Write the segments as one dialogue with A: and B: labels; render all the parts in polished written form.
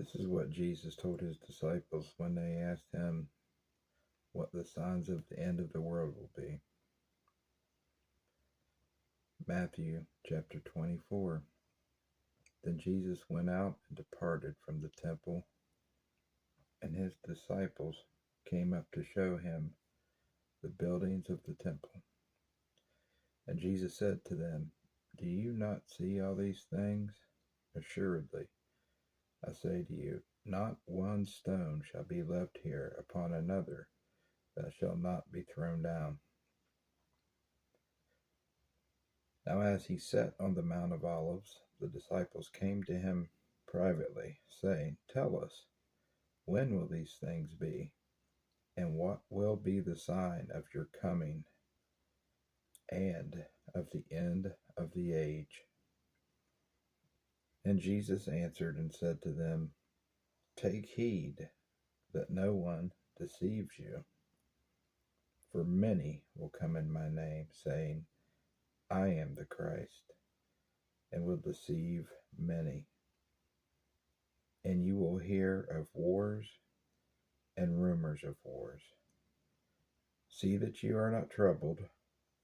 A: This is what Jesus told his disciples when they asked him what the signs of the end of the world will be. Matthew chapter 24. Then Jesus went out and departed from the temple, and his disciples came up to show him the buildings of the temple. And Jesus said to them, "Do you not see all these things? Assuredly, I say to you, not one stone shall be left here upon another that shall not be thrown down." Now as he sat on the Mount of Olives, the disciples came to him privately, saying, "Tell us, when will these things be? And what will be the sign of your coming and of the end of the age?" And Jesus answered and said to them, "Take heed that no one deceives you. For many will come in my name, saying, 'I am the Christ,' and will deceive many. And you will hear of wars and rumors of wars. See that you are not troubled,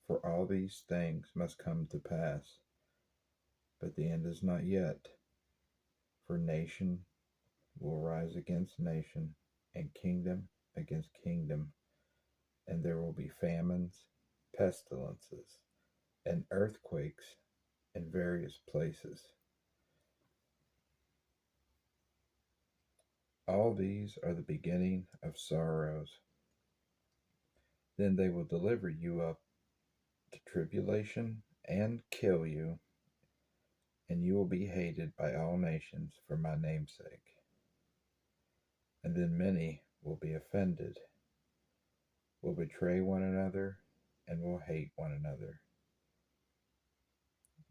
A: for all these things must come to pass. But the end is not yet. For nation will rise against nation, and kingdom against kingdom, and there will be famines, pestilences, and earthquakes in various places. All these are the beginning of sorrows. Then they will deliver you up to tribulation and kill you, and you will be hated by all nations for my name's sake. And then many will be offended, will betray one another, and will hate one another.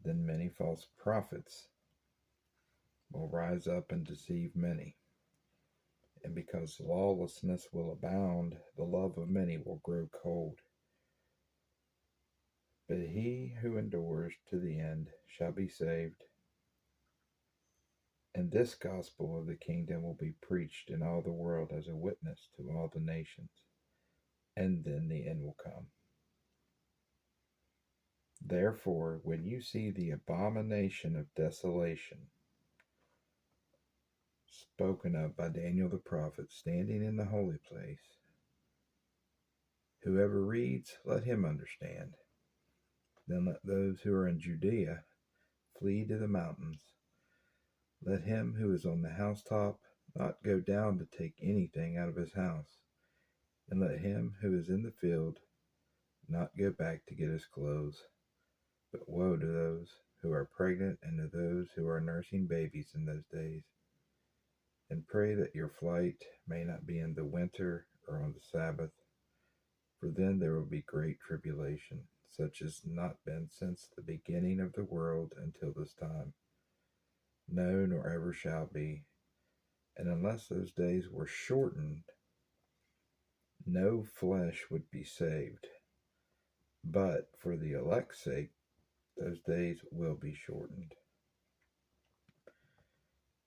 A: Then many false prophets will rise up and deceive many. And because lawlessness will abound, the love of many will grow cold. But he who endures to the end shall be saved. And this gospel of the kingdom will be preached in all the world as a witness to all the nations, and then the end will come. Therefore, when you see the abomination of desolation spoken of by Daniel the prophet standing in the holy place, whoever reads, let him understand. Then let those who are in Judea flee to the mountains. Let him who is on the housetop not go down to take anything out of his house, and let him who is in the field not go back to get his clothes. But woe to those who are pregnant and to those who are nursing babies in those days. And pray that your flight may not be in the winter or on the Sabbath, for then there will be great tribulation, such as not been since the beginning of the world until this time. No, nor ever shall be. And unless those days were shortened, no flesh would be saved. But for the elect's sake, those days will be shortened.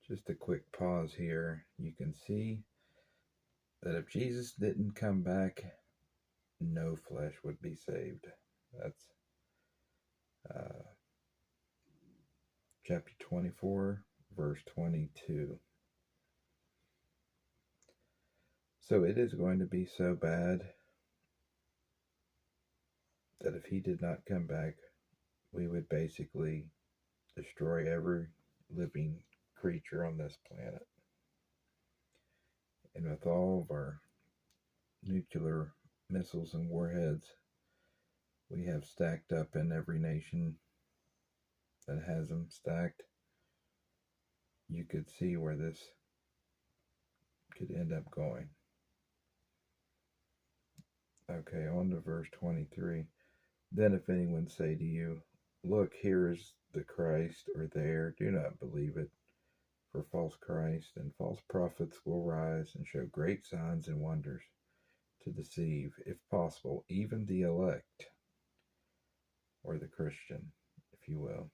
A: Just a quick pause here. You can see that if Jesus didn't come back, no flesh would be saved. That's chapter 24, verse 22. So it is going to be so bad that if he did not come back, we would basically destroy every living creature on this planet. And with all of our nuclear missiles and warheads we have stacked up in every nation that has them stacked, you could see where this could end up going. Okay, on to verse 23. Then if anyone say to you, "Look, here is the Christ," or "there," do not believe it. For false Christ and false prophets will rise and show great signs and wonders to deceive, if possible, even the elect, or the Christian, if you will.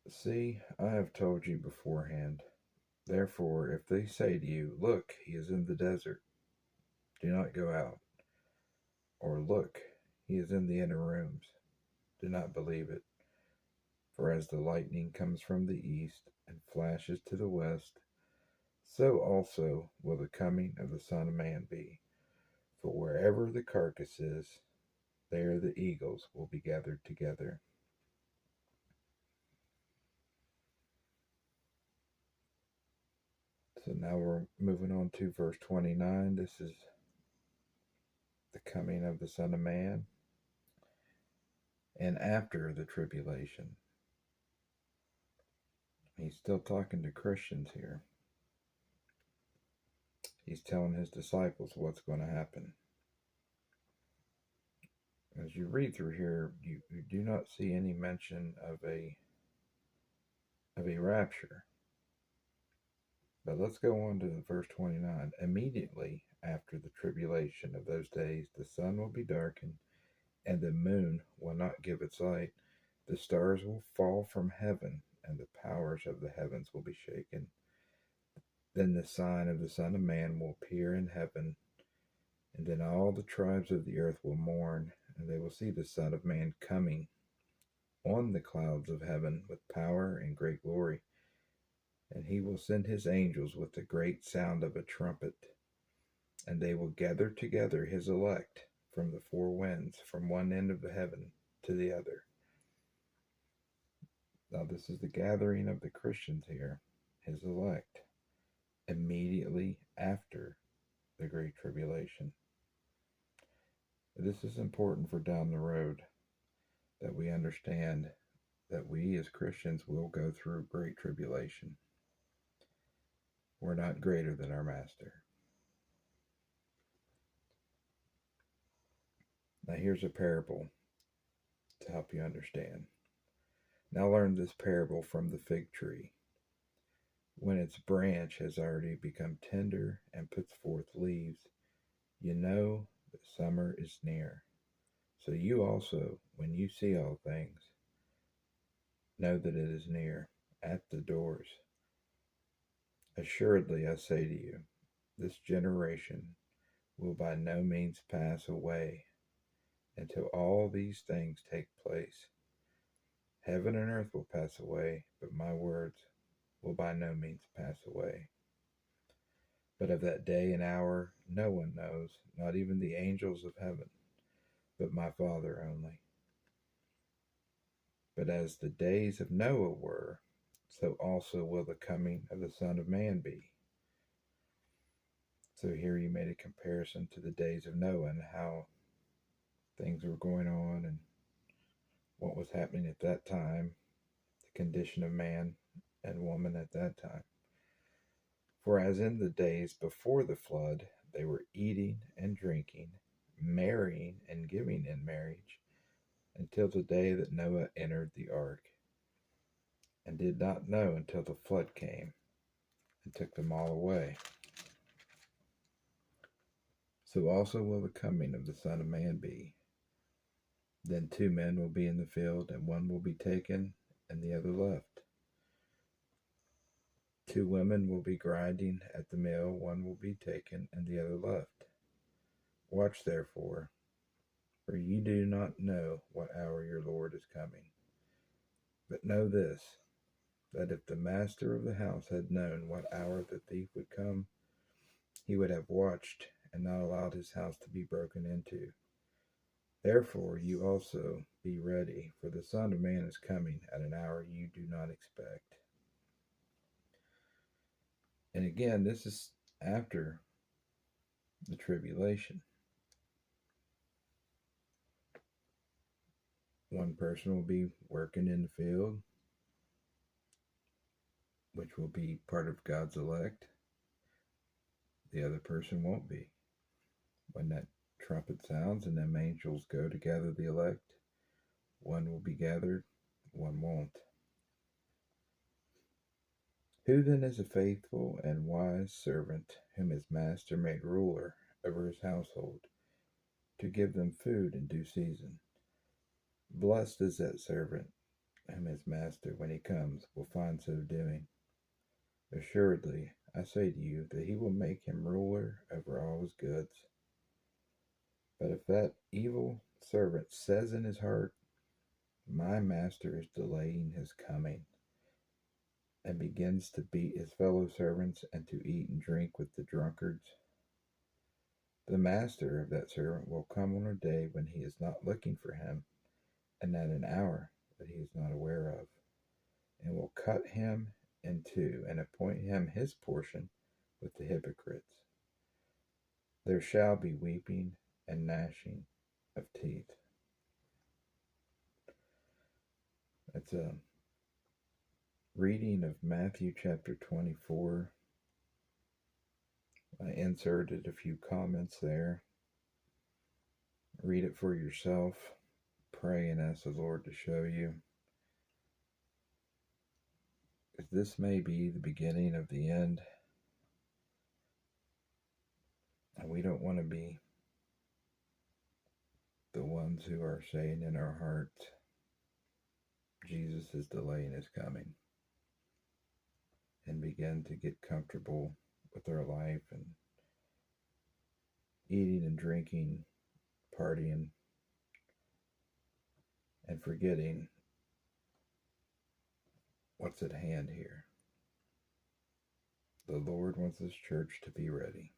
A: See, I have told you beforehand. Therefore, if they say to you, Look, he is in the desert, do not go out. Or, Look, he is in the inner rooms, do not believe it. For as the lightning comes from the east and flashes to the west, so also will the coming of the Son of Man be. For wherever the carcass is, there the eagles will be gathered together. So now we're moving on to verse 29. This is the coming of the Son of Man. And after the tribulation. He's still talking to Christians here. He's telling his disciples what's going to happen. As you read through here, you do not see any mention of a rapture. But let's go on to verse 29. Immediately after the tribulation of those days, the sun will be darkened, and the moon will not give its light. The stars will fall from heaven, and the powers of the heavens will be shaken. Then the sign of the Son of Man will appear in heaven, and then all the tribes of the earth will mourn, and they will see the Son of Man coming on the clouds of heaven with power and great glory. And he will send his angels with the great sound of a trumpet, and they will gather together his elect from the four winds, from one end of the heaven to the other. Now, this is the gathering of the Christians here, his elect, immediately after the Great Tribulation. This is important for down the road, that we understand that we as Christians will go through great tribulation. We're not greater than our Master. Now here's a parable to help you understand. Now learn this parable from the fig tree. When its branch has already become tender and puts forth leaves, you know that summer is near. So you also, when you see all things, know that it is near, at the doors. Assuredly, I say to you, this generation will by no means pass away until all these things take place. Heaven and earth will pass away, but my words will by no means pass away. But of that day and hour no one knows, not even the angels of heaven, but my Father only. But as the days of Noah were, so also will the coming of the Son of Man be. So here you made a comparison to the days of Noah and how things were going on and what was happening at that time, the condition of man and woman at that time. For as in the days before the flood, they were eating and drinking, marrying and giving in marriage, until the day that Noah entered the ark, and did not know until the flood came and took them all away. So also will the coming of the Son of Man be. Then 2 men will be in the field, and one will be taken, and the other left. 2 women will be grinding at the mill, one will be taken, and the other left. Watch therefore, for ye do not know what hour your Lord is coming. But know this, that if the master of the house had known what hour the thief would come, he would have watched and not allowed his house to be broken into. Therefore you also be ready, for the Son of Man is coming at an hour you do not expect. And again, this is after the tribulation. One person will be working in the field, which will be part of God's elect. The other person won't be. When that trumpet sounds and them angels go to gather the elect, one will be gathered, one won't. Who then is a faithful and wise servant, whom his master made ruler over his household, to give them food in due season? Blessed is that servant whom his master, when he comes, will find so doing. Assuredly, I say to you that he will make him ruler over all his goods. But if that evil servant says in his heart, my master is delaying his coming, and begins to beat his fellow servants and to eat and drink with the drunkards, the master of that servant will come on a day when he is not looking for him, and at an hour that he is not aware of, and will cut him in two, and appoint him his portion with the hypocrites. There shall be weeping and gnashing of teeth. That's a reading of Matthew chapter 24. I inserted a few comments there. Read it for yourself. Pray and ask the Lord to show you. Because this may be the beginning of the end. And we don't want to be the ones who are saying in our hearts, Jesus is delaying his coming, and begin to get comfortable with our life and eating and drinking, partying, and forgetting what's at hand here. The Lord wants His church to be ready.